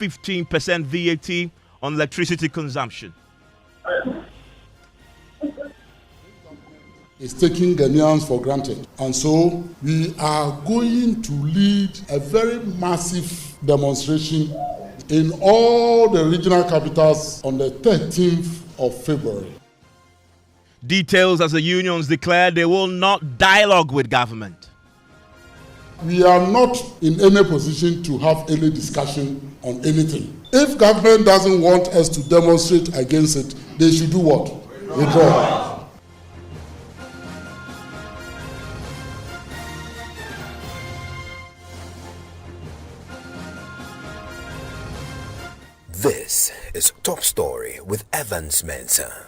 15% VAT on electricity consumption. Is taking Ghanaians for granted. And so we are going to lead a very massive demonstration in all the regional capitals on the 13th of February. Details as the unions declare they will not dialogue with government. We are not in any position to have any discussion on anything. If government doesn't want us to demonstrate against it, they should do what? Withdraw. This is Top Story with Evans Mensah.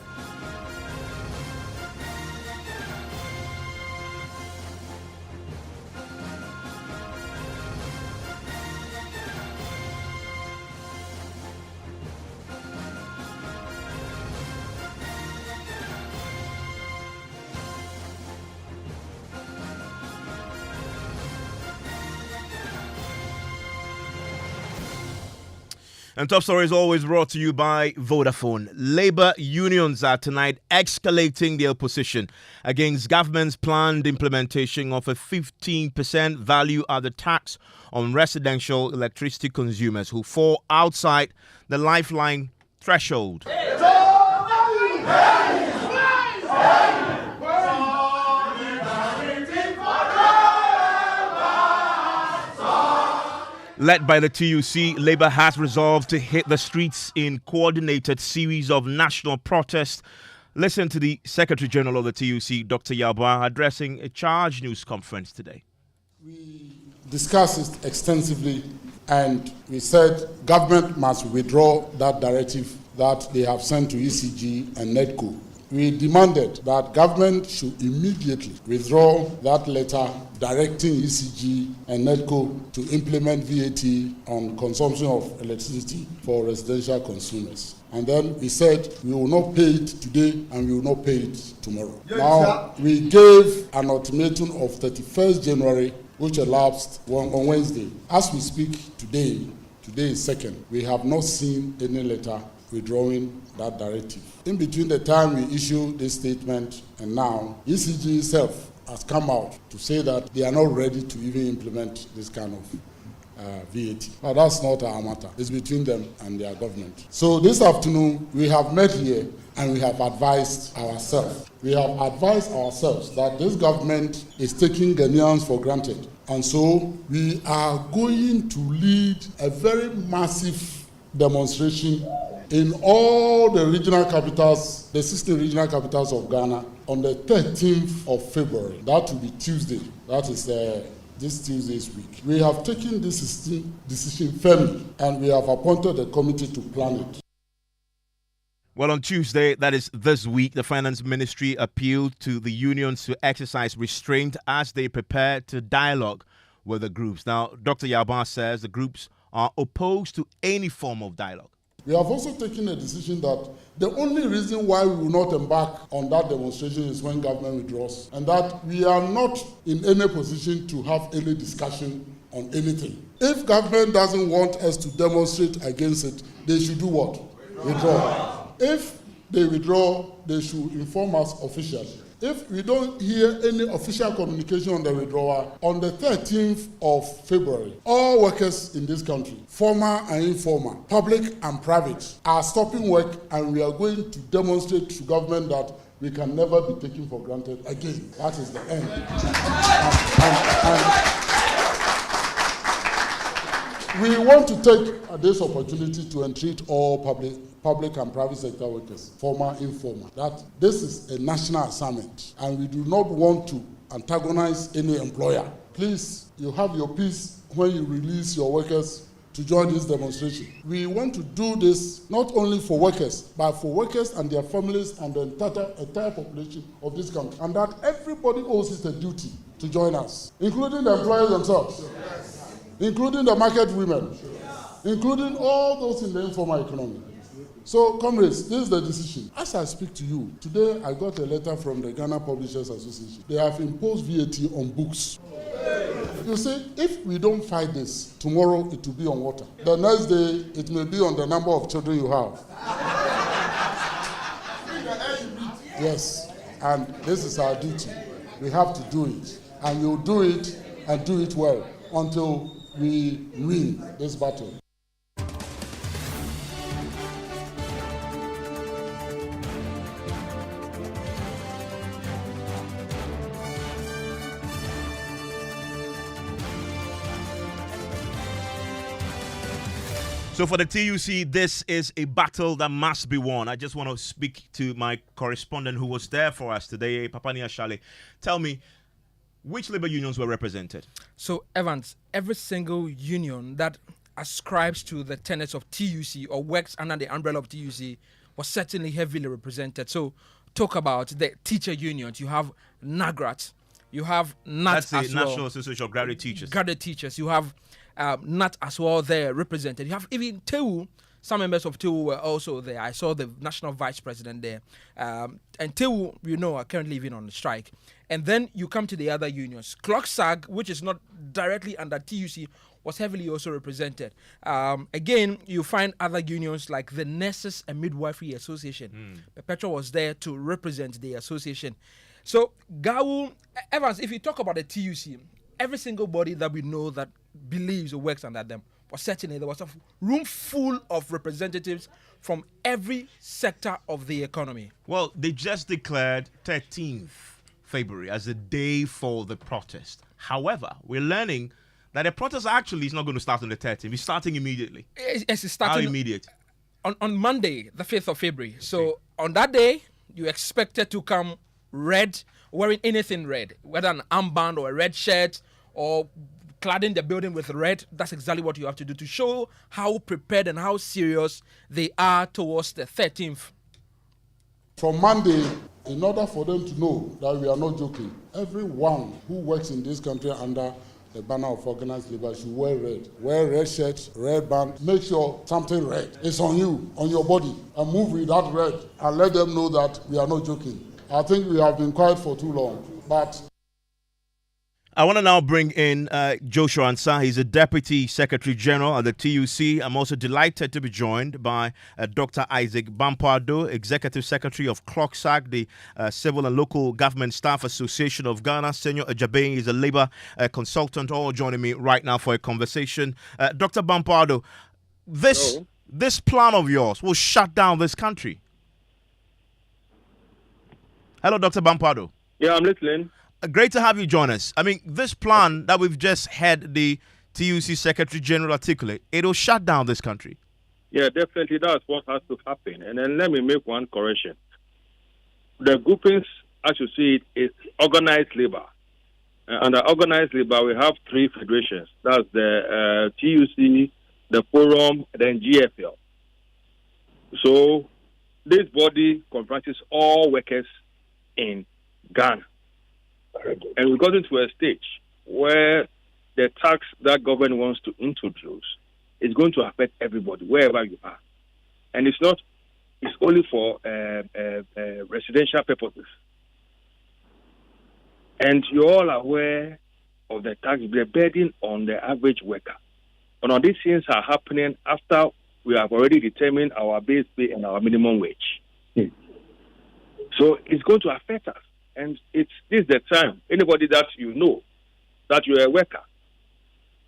And Top Story is always brought to you by Vodafone. Labour unions are tonight escalating their opposition against government's planned implementation of a 15% value-added tax on residential electricity consumers who fall outside the lifeline threshold. Led by the TUC, Labour has resolved to hit the streets in coordinated series of national protests. Listen to the Secretary General of the TUC, Dr. Yabwa, addressing a charge news conference today. We discussed it extensively and we said government must withdraw that directive that they have sent to ECG and NEDCO. We demanded that government should immediately withdraw that letter directing ECG and NEDCO to implement VAT on consumption of electricity for residential consumers. And then we said we will not pay it today and we will not pay it tomorrow. Now, we gave an ultimatum of 31st January, which elapsed on Wednesday. As we speak today is 2nd, we have not seen any letter withdrawing that directive. In between the time we issued this statement and now, ECG itself has come out to say that they are not ready to even implement this kind of VAT. But that's not our matter. It's between them and their government. So this afternoon, we have met here and we have advised ourselves. We have advised ourselves that this government is taking Ghanaians for granted. And so we are going to lead a very massive demonstration in all the regional capitals, the 16 regional capitals of Ghana, on the 13th of February. That will be Tuesday. That is this Tuesday's week. We have taken this decision firmly, and we have appointed a committee to plan it. Well, on Tuesday, that is this week, the Finance Ministry appealed to the unions to exercise restraint as they prepare to dialogue with the groups. Now, Dr. Yabba says the groups are opposed to any form of dialogue. We have also taken a decision that the only reason why we will not embark on that demonstration is when government withdraws, and that we are not in any position to have any discussion on anything. If government doesn't want us to demonstrate against it, they should do what? Withdraw. If they withdraw, they should inform us officially. If we don't hear any official communication on the withdrawal, on the 13th of February, all workers in this country, formal and informal, public and private, are stopping work, and we are going to demonstrate to government that we can never be taken for granted again. That is the end. We want to take this opportunity to entreat all public and private sector workers, formal, informal, that this is a national assignment and we do not want to antagonize any employer. Please, you have your peace when you release your workers to join this demonstration. We want to do this not only for workers, but for workers and their families and the entire population of this country, and that everybody owes it a duty to join us, including the employers themselves, including the market women, including all those in the informal economy. So, comrades, this is the decision. As I speak to you, today I got a letter from the Ghana Publishers Association. They have imposed VAT on books. You see, if we don't fight this, tomorrow it will be on water. The next day, it may be on the number of children you have. Yes, and this is our duty. We have to do it. And we'll do it and do it well until we win this battle. So for the TUC, this is a battle that must be won. I just want to speak to my correspondent who was there for us today, Papania Shale. Tell me, which labor unions were represented? So, Evans, every single union that ascribes to the tenets of TUC or works under the umbrella of TUC was certainly heavily represented. So, talk about the teacher unions. You have NAGRAT, you have NAT That's the as well. National Association of Graduate Teachers. Graduate teachers. You have NAT as well there represented. You have even TEU. Some members of TEU were also there. I saw the national vice president there. And TEU, are currently even on strike. And then you come to the other unions. CLOCSAG, which is not directly under TUC, was heavily also represented. Again, you find other unions like the Nurses and Midwifery Association. Perpetua was there to represent the association. So, GAU, Evans, if you talk about the TUC, every single body that we know that believes or works under them, was certainly there was a room full of representatives from every sector of the economy. Well, they just declared 13th February as the day for the protest. However, we're learning that the protest actually is not going to start on the 13th. It's starting immediately. It's starting How immediate? On Monday, the 5th of February. So on that day, you expected to come red, wearing anything red, whether an armband or a red shirt or cladding the building with red. That's exactly what you have to do to show how prepared and how serious they are towards the 13th. From Monday, in order for them to know that we are not joking, everyone who works in this country under the banner of organized labor should wear red. Wear red shirts, red band. Make sure something red is on you, on your body, and move with that red and let them know that we are not joking. I think we have been quiet for too long, but I want to now bring in Joshua Ansah. He's a Deputy Secretary General at the TUC. I'm also delighted to be joined by Dr. Isaac Bampardo, Executive Secretary of CLOCSAG, the Civil and Local Government Staff Association of Ghana. Senor Ajabe is a labor consultant, all joining me right now for a conversation. Dr. Bampardo, this plan of yours will shut down this country. Hello, Dr. Bampardo. Yeah, I'm listening. Great to have you join us. I mean, this plan that we've just had the TUC Secretary General articulate, it'll shut down this country. Yeah, definitely that's what has to happen. And then let me make one correction. The groupings, as you see it, is organized labor. Under organized labor, we have three federations. That's the TUC, the Forum, and then GFL. So this body comprises all workers in Ghana. And we got into a stage where the tax that government wants to introduce is going to affect everybody, wherever you are. And it's only for residential purposes. And you're all aware of the tax burden on the average worker. And all these things are happening after we have already determined our base pay and our minimum wage. So it's going to affect us. And this is the time, anybody that you know, that you're a worker,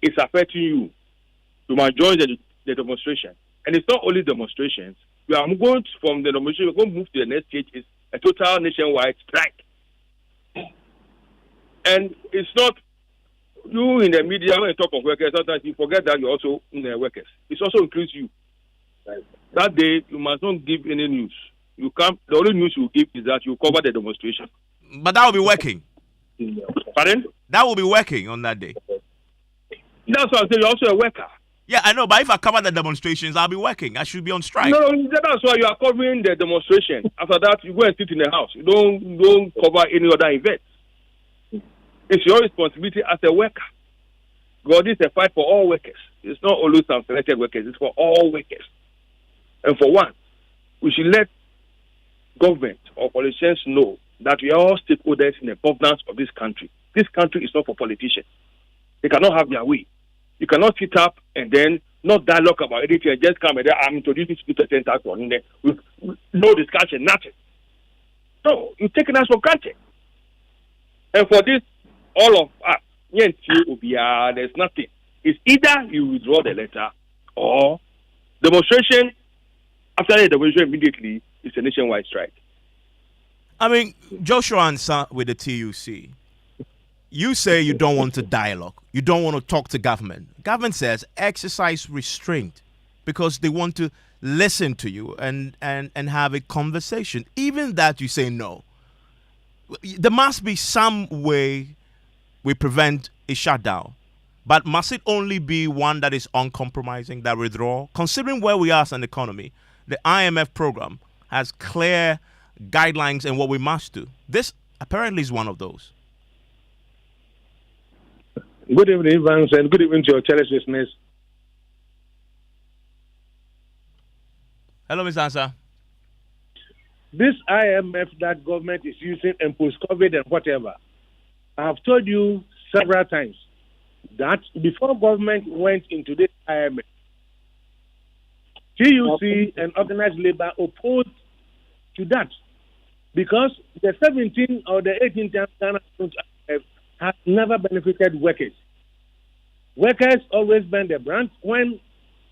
it's affecting you. You might join the demonstration. And it's not only demonstrations. We are going from the demonstration, we're going to move to the next stage, is a total nationwide strike. And it's not, you in the media, when you talk of workers, sometimes you forget that you're also in the workers. It also includes you. That day, you must not give any news. You can't, the only news you give is that you cover the demonstration. But that will be working. Pardon? That will be working on that day. That's why I say you're also a worker. Yeah, I know, but if I cover the demonstrations, I'll be working. I should be on strike. No, that's why you are covering the demonstration. After that, you go and sit in the house. You don't cover any other event. It's your responsibility as a worker. God is a fight for all workers. It's not only some selected workers. It's for all workers. And for one, we should let government or politicians know that we are all stakeholders in the governance of this country. This country is not for politicians. They cannot have their way. You cannot sit up and then not dialogue about anything and just come and then I'm introducing 50% tax on there with no discussion, nothing. No, you're taking us for granted. And for this, all of us, there's nothing. It's either you withdraw the letter or demonstration. After the demonstration, immediately, it's a nationwide strike. I mean, Joshua Ansah with the TUC, you say you don't want to dialogue. You don't want to talk to government. Government says exercise restraint because they want to listen to you and have a conversation. Even that you say no. There must be some way we prevent a shutdown. But must it only be one that is uncompromising, that withdrawal? Considering where we are as an economy, the IMF program has clear guidelines and what we must do. This apparently is one of those. Good evening, Evans, and good evening to your challenge listeners. Hello, Mr. Ansah. This IMF that government is using and post-COVID and whatever, I have told you several times that before government went into this IMF, TUC and organized labor opposed to that because the 17 or the 18 times Ghana has never benefited workers. Workers always bend the brunt. When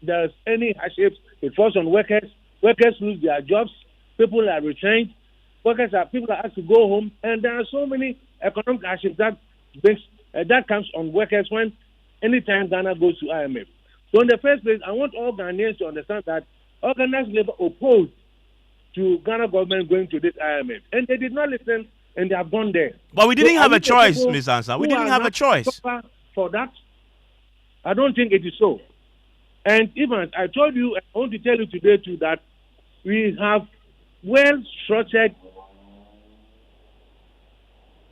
there's any hardships, it falls on workers. Workers lose their jobs. People are retrenched. People are asked to go home. And there are so many economic hardships that comes on workers when anytime Ghana goes to IMF. So in the first place, I want all Ghanaians to understand that organized labor opposed to Ghana government going to this IMF. And they did not listen. And they have gone there. But we didn't have a choice, Ms. Ansah. We didn't have a choice. For that, I don't think it is so. And even I told you, I want to tell you today too that we have well-structured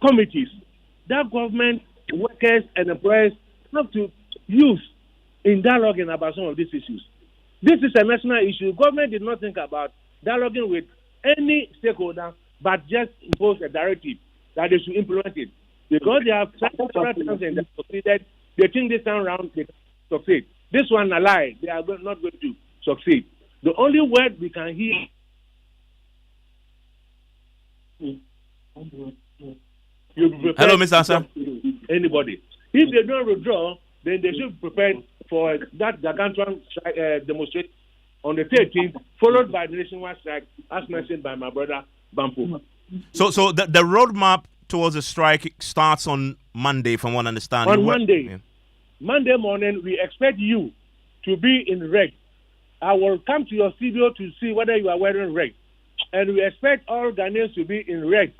committees that government, workers, and employers have to use in dialoguing about some of these issues. This is a national issue. Government did not think about dialoguing with any stakeholder but just impose a directive that they should implement it. Because they have tried several times and they succeeded, they think this time around they can succeed. This one a lie. They are not going to succeed. The only word we can hear hello, Mr. Ansah. Anybody. If they don't withdraw, then they should prepare for that gargantuan demonstration on the 13th, followed by the nationwide strike, as mentioned by my brother Bampo. So the roadmap towards the strike starts on Monday, from what I understand. On Monday. Monday morning, we expect you to be in red. I will come to your studio to see whether you are wearing red. And we expect all Ghanaians to be in red.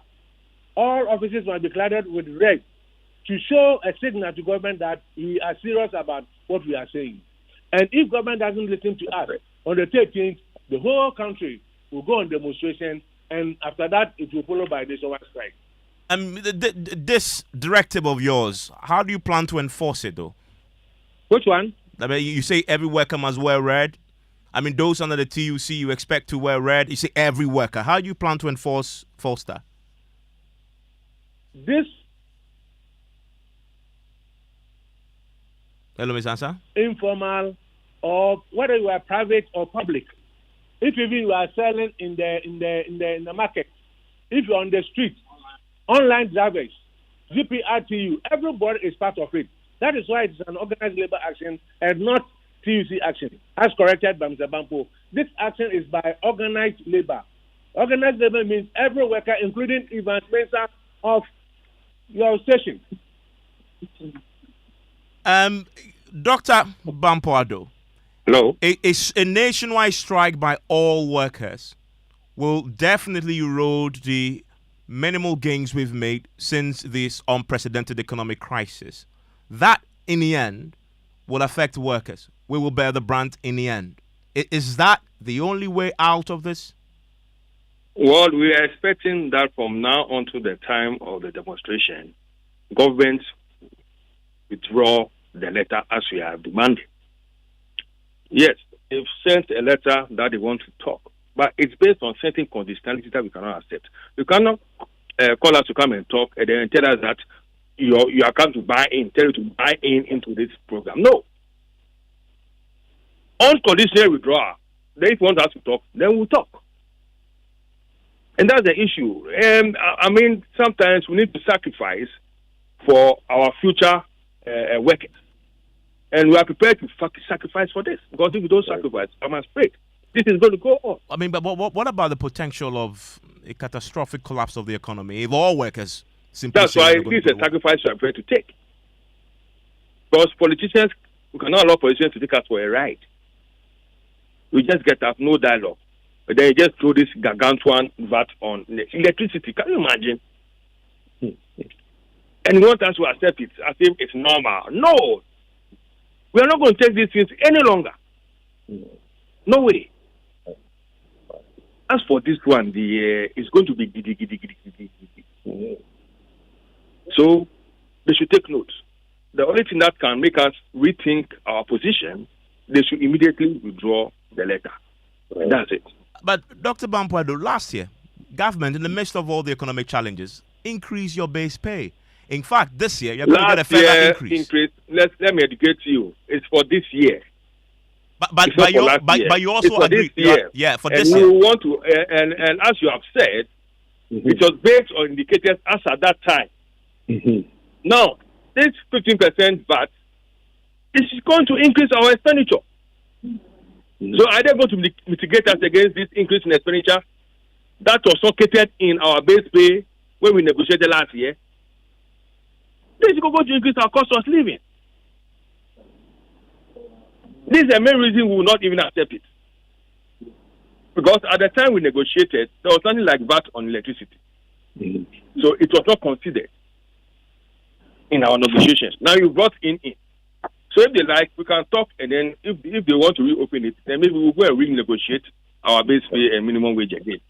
All offices must be cladded with red to show a signal to government that we are serious about what we are saying. And if government doesn't listen to us, on the 13th, the whole country will go on demonstration, and after that, it will follow by nationwide strike. This directive of yours, how do you plan to enforce it, though? Which one? I mean, you say every worker must wear red. I mean, those under the TUC you expect to wear red. You say every worker. How do you plan to enforce that? This. Hello, Ms. Ansah. Informal, or whether you are private or public. If even you are selling in the market, if you're on the street, online drivers, GPRTU, everybody is part of it. That is why it's an organized labor action and not TUC action, as corrected by Mr. Bampo. This action is by organized labor. Organized labor means every worker, including Evans Mensah of your station. Dr. Bampoado. Hello? A nationwide strike by all workers will definitely erode the minimal gains we've made since this unprecedented economic crisis. That, in the end, will affect workers. We will bear the brunt in the end. Is that the only way out of this? Well, we are expecting that from now on to the time of the demonstration, government withdraw the letter as we are demanding. Yes, they've sent a letter that they want to talk, but it's based on certain conditionalities that we cannot accept. You cannot call us to come and talk and then tell us that your account to buy in, tell you to buy in into this program. No. Unconditional withdrawal. Then if you want us to talk, then we'll talk. And that's the issue. And I mean, sometimes we need to sacrifice for our future workers. And we are prepared to sacrifice for this. Because if we don't sacrifice, I'm afraid this is going to go on. I mean, but what about the potential of a catastrophic collapse of the economy if all workers simply That's why this is a sacrifice we are prepared to take. Because politicians, we cannot allow politicians to take us for a ride. We just get up, no dialogue. But then you just throw this gargantuan VAT on electricity. Can you imagine? And you want us to accept it as if it's normal. No. We are not going to take these things any longer. No way. As for this one, it's going to be giddy. So they should take note. The only thing that can make us rethink our position, they should immediately withdraw the letter. And that's it. But Dr. Bampuado, last year, government, in the midst of all the economic challenges, increased your base pay. In fact, this year, you're going to get a further increase. Let me educate you. It's for this year. But you also agree. Yeah, for this year. And you want to, and as you have said, it was based on indicators as at that time. Now, this 15% VAT is going to increase our expenditure. So are they going to mitigate us against this increase in expenditure that was socketed in our base pay when we negotiated last year? This is going to increase our cost of living. This is the main reason we will not even accept it. Because at the time we negotiated, there was something like VAT on electricity. So it was not considered in our negotiations. Now you brought in. So if they like, we can talk, and then if they want to reopen it, then maybe we'll go and renegotiate our base pay and minimum wage again.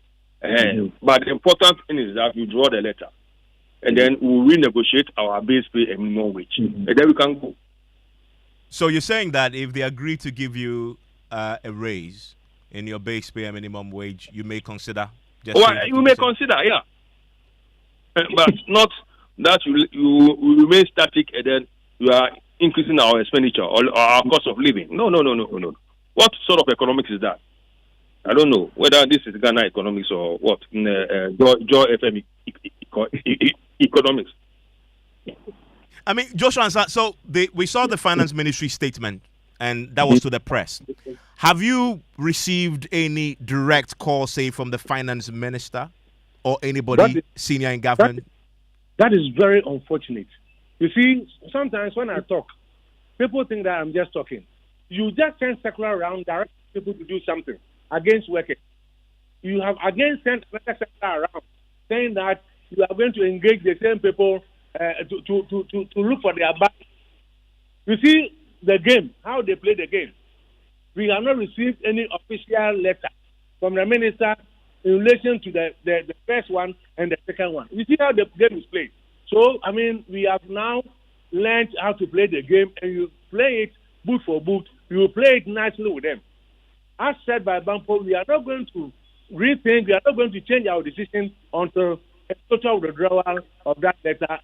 But the important thing is that you draw the letter, and then we'll renegotiate our base pay and minimum wage, and then we can go. So you're saying that if they agree to give you a raise in your base pay and minimum wage, you may consider? You may consider, yeah. But not that you remain static and then you are increasing our expenditure or our cost of living. No. What sort of economics is that? I don't know whether this is Ghana economics or what. Joy FM economics. I mean, Joshua, so we saw the finance ministry statement, and that was to the press. Have you received any direct call, say, from the finance minister or anybody senior in government? That is very unfortunate. You see, sometimes when I talk, people think that I'm just talking. You just send circular around, direct people to do something against workers. You have again sent another circular around saying that you are going to engage the same people to look for their back. You see the game, how they play the game. We have not received any official letter from the minister in relation to the first one and the second one. You see how the game is played. So, I mean, we have now learned how to play the game, and you play it boot for boot. You play it nicely with them. As said by Bampo, we are not going to rethink, we are not going to change our decision until a total withdrawal of that letter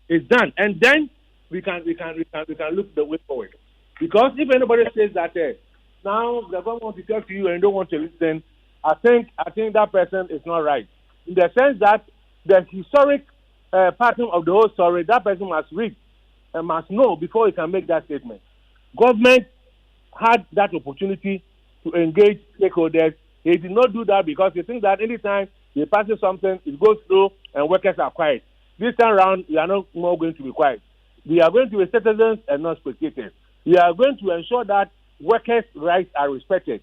is done. And then we can look the way forward. Because if anybody says that now the government wants to talk to you and don't want to listen, I think that person is not right. In the sense that the historic pattern of the whole story, that person must read and must know before he can make that statement. Government had that opportunity to engage stakeholders. They did not do that because they think that anytime they pass something, it goes through and workers are quiet. This time around, we are not more going to be quiet. We are going to be citizens and not spectators. We are going to ensure that workers' rights are respected.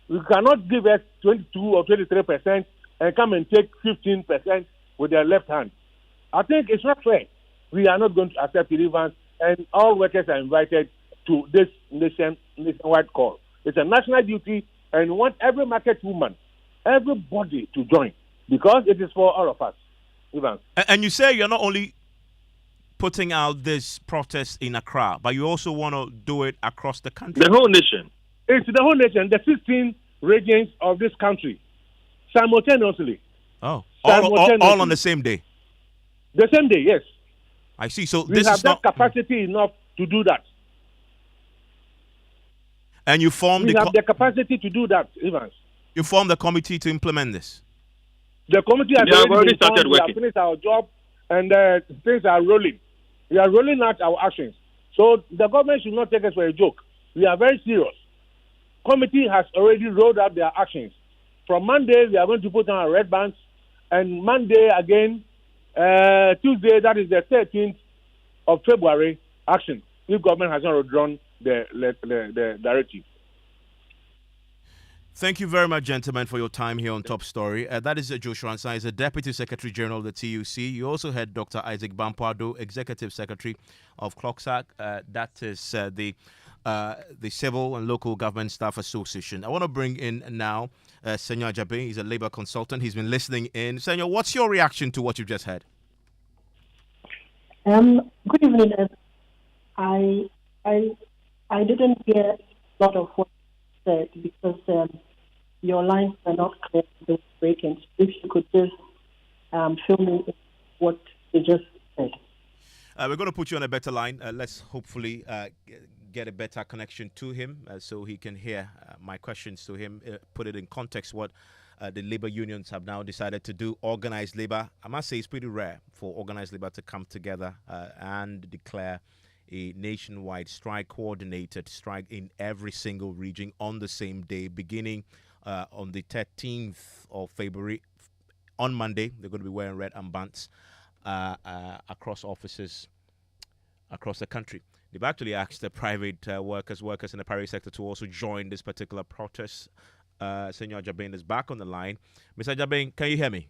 We cannot give us 22 or 23% and come and take 15% with their left hand. I think it's not fair. We are not going to accept Evans, and all workers are invited to this nationwide call. It's a national duty, and we want every market woman, everybody to join, because it is for all of us. Evans. And you say you're not only putting out this protest in Accra, but you also want to do it across the country? The whole nation. It's the whole nation, the 16 regions of this country, simultaneously. Oh, all on the same day? The same day, yes. I see. So We this have is that not. capacity enough to do that. And you formed We have the capacity to do that, Evans. you formed the committee to implement this. The committee has They have already been started formed. We have working. finished our job, and things are rolling. We are rolling out our actions. So the government should not take us for a joke. We are very serious. Committee has already rolled out their actions. From Monday, we are going to put on our red bands, and Monday again, Tuesday, that is the 13th of February, action. If government has not withdrawn the directive. Thank you very much, gentlemen, for your time here on Top Story. That is Joshua Ansah, is the Deputy Secretary General of the TUC. You also had Dr. Isaac Bampardo, Executive Secretary of CLOCSAC. That is the Civil and Local Government Staff Association. I want to bring in now Senor Jabe. He's a labor consultant. He's been listening in. Senor, what's your reaction to what you've just heard? Good evening. I didn't hear a lot of what you said because your lines are not clear this breaking. If you could just fill me in what you just said. We're going to put you on a better line. Let's hopefully get a better connection to him so he can hear my questions to him, put it in context what the labor unions have now decided to do. Organized labor, I must say it's pretty rare for organized labor to come together and declare a nationwide strike, coordinated strike in every single region on the same day, beginning on the 13th of February. On Monday, they're going to be wearing red armbands across offices across the country. They've actually asked the private workers in the private sector to also join this particular protest. Senor Jabane is back on the line. Mr. Jabane, can you hear me?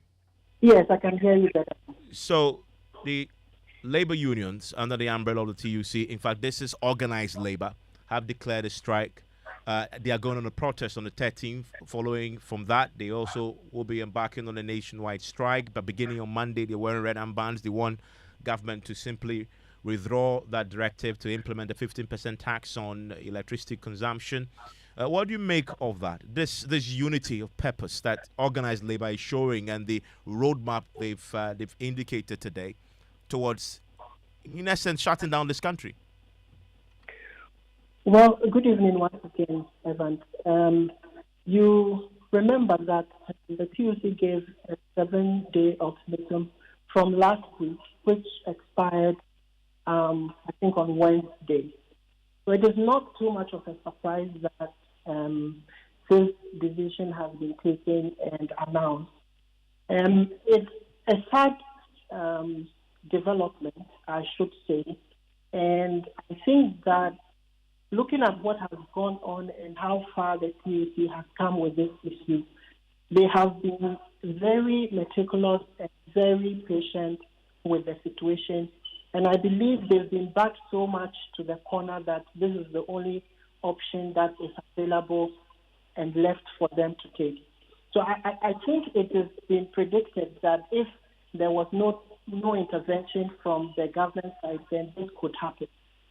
Yes, I can hear you better. So the labor unions under the umbrella of the TUC, in fact, this is organized labor, have declared a strike. They are going on a protest on the 13th. Following from that, they also will be embarking on a nationwide strike. But beginning on Monday, they're wearing red armbands. They want government to simply withdraw that directive to implement a 15% tax on electricity consumption. What do you make of that? This unity of purpose that organized labor is showing, and the roadmap they've indicated today towards, in essence, shutting down this country. Well, good evening once again, Evans. You remember that the TUC gave a 7-day ultimatum from last week, which expired, I think, on Wednesday. So it is not too much of a surprise that this decision has been taken and announced. It's a sad development, I should say, and I think that looking at what has gone on and how far the TUC has come with this issue, they have been very meticulous and very patient with the situation. And I believe they've been backed so much to the corner that this is the only option that is available and left for them to take. So I think it has been predicted that if there was no intervention from the government side, then this could happen.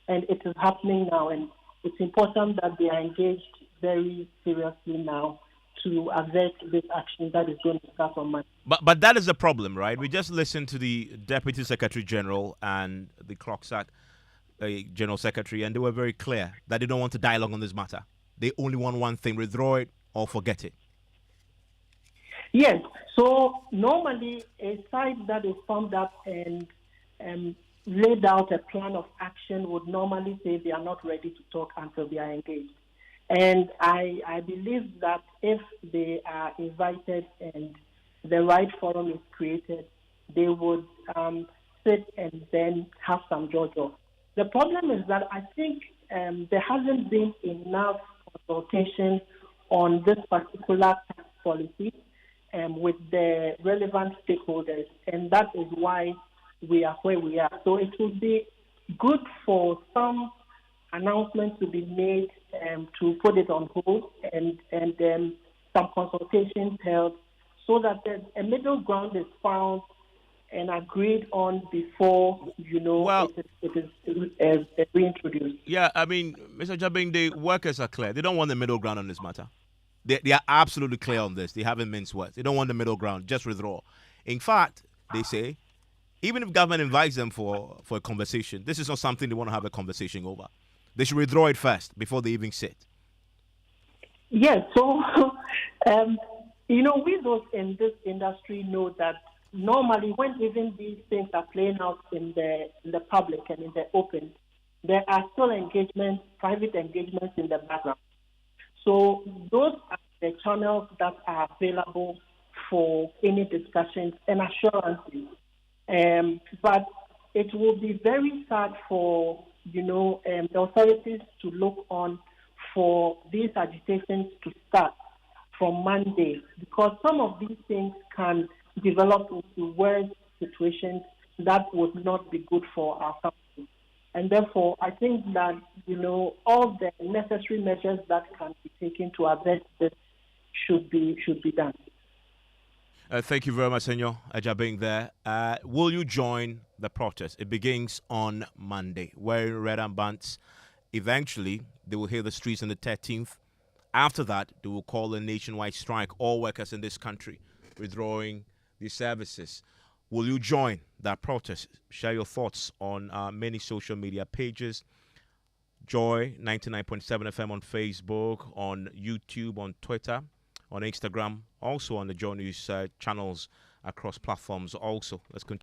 And it is happening now, and it's important that they are engaged very seriously now to avert this action that is going to start on Monday. But that is the problem, right? We just listened to the Deputy Secretary General and the CLOCSAC General Secretary, and they were very clear that they don't want to dialogue on this matter. They only want one thing: withdraw it or forget it. Yes. So normally a side that is formed up and laid out a plan of action would normally say they are not ready to talk until they are engaged. And I believe that if they are invited and the right forum is created, they would sit and then have some jojo. The problem is that I think there hasn't been enough consultation on this particular tax policy with the relevant stakeholders, and that is why we are where we are. So it would be good for some announcement to be made to put it on hold and then some consultations held so that a middle ground is found and agreed on before, it is reintroduced. Yeah, I mean, Mr. Jabing, the workers are clear. They don't want the middle ground on this matter. They are absolutely clear on this. They haven't minced words. They don't want the middle ground. Just withdraw. In fact, they say Even if government invites them for a conversation, this is not something they want to have a conversation over. They should withdraw it first before they even sit. Yes, so, we those in this industry know that normally when even these things are playing out in the public and in the open, there are still engagements, private engagements in the background. So those are the channels that are available for any discussions and assurances. But it will be very sad for, the authorities to look on for these agitations to start from Monday, because some of these things can develop into worse situations that would not be good for our country. And therefore, I think that, all the necessary measures that can be taken to address this should be done. Thank you very much, Senor Ajabing there. Will you join the protest? It begins on Monday, wearing red armbands. Eventually, they will hit the streets on the 13th. After that, they will call a nationwide strike, all workers in this country withdrawing these services. Will you join that protest? Share your thoughts on many social media pages. Joy 99.7 FM on Facebook, on YouTube, on Twitter, on Instagram, also on the Joy News channels across platforms. Also, let's continue.